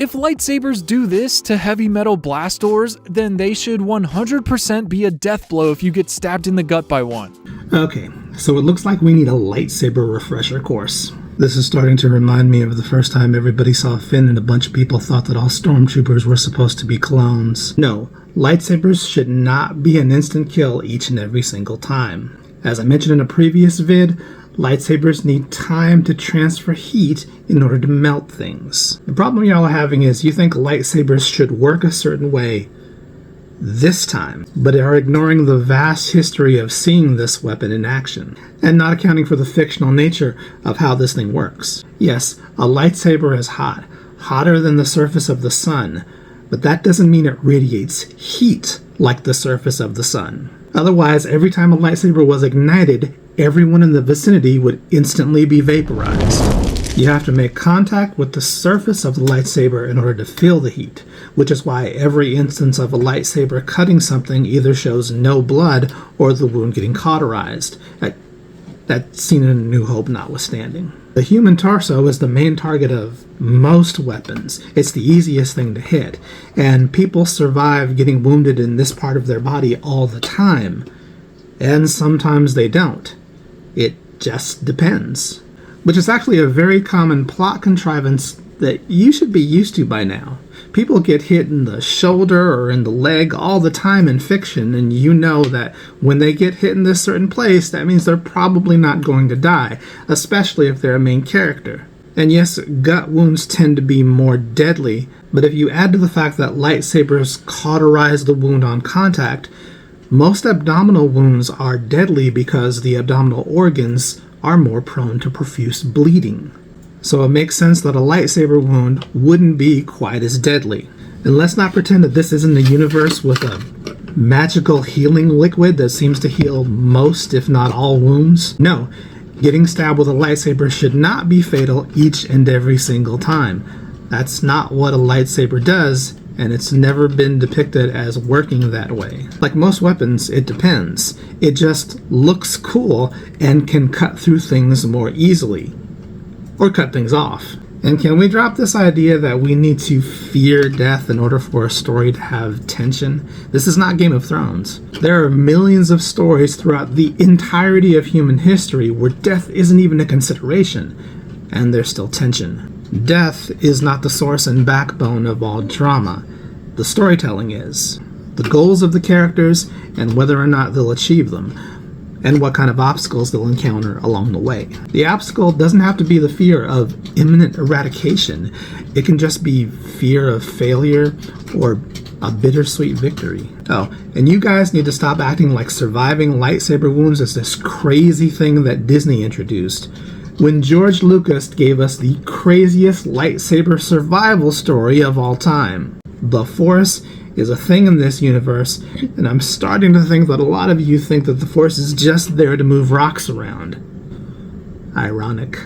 If lightsabers do this to heavy metal blast doors, then they should 100% be a death blow if you get stabbed in the gut by one. Okay, so it looks like we need a lightsaber refresher course. This is starting to remind me of the first time everybody saw Finn and a bunch of people thought that all stormtroopers were supposed to be clones. No, lightsabers should not be an instant kill each and every single time. As I mentioned in a previous vid, lightsabers need time to transfer heat in order to melt things. The problem y'all are having is you think lightsabers should work a certain way this time, but are ignoring the vast history of seeing this weapon in action, and not accounting for the fictional nature of how this thing works. Yes, a lightsaber is hot, hotter than the surface of the sun, but that doesn't mean it radiates heat like the surface of the sun. Otherwise, every time a lightsaber was ignited, everyone in the vicinity would instantly be vaporized. You have to make contact with the surface of the lightsaber in order to feel the heat, which is why every instance of a lightsaber cutting something either shows no blood or the wound getting cauterized. That scene in A New Hope notwithstanding. The human torso is the main target of most weapons. It's the easiest thing to hit, and people survive getting wounded in this part of their body all the time, and sometimes they don't. It just depends. Which is actually a very common plot contrivance that you should be used to by now. People get hit in the shoulder or in the leg all the time in fiction, and you know that when they get hit in this certain place, that means they're probably not going to die, especially if they're a main character. And yes, gut wounds tend to be more deadly, but if you add to the fact that lightsabers cauterize the wound on contact, most abdominal wounds are deadly because the abdominal organs are more prone to profuse bleeding. So it makes sense that a lightsaber wound wouldn't be quite as deadly. And let's not pretend that this isn't a universe with a magical healing liquid that seems to heal most, if not all, wounds. No, getting stabbed with a lightsaber should not be fatal each and every single time. That's not what a lightsaber does, and it's never been depicted as working that way. Like most weapons, it depends. It just looks cool and can cut through things more easily. Or cut things off. And can we drop this idea that we need to fear death in order for a story to have tension? This is not Game of Thrones. There are millions of stories throughout the entirety of human history where death isn't even a consideration, and there's still tension. Death is not the source and backbone of all drama. The storytelling is. The goals of the characters and whether or not they'll achieve them, and what kind of obstacles they'll encounter along the way. The obstacle doesn't have to be the fear of imminent eradication. It can just be fear of failure or a bittersweet victory. Oh, and you guys need to stop acting like surviving lightsaber wounds is this crazy thing that Disney introduced, when George Lucas gave us the craziest lightsaber survival story of all time. The Force is a thing in this universe, and I'm starting to think that a lot of you think that the Force is just there to move rocks around. Ironic.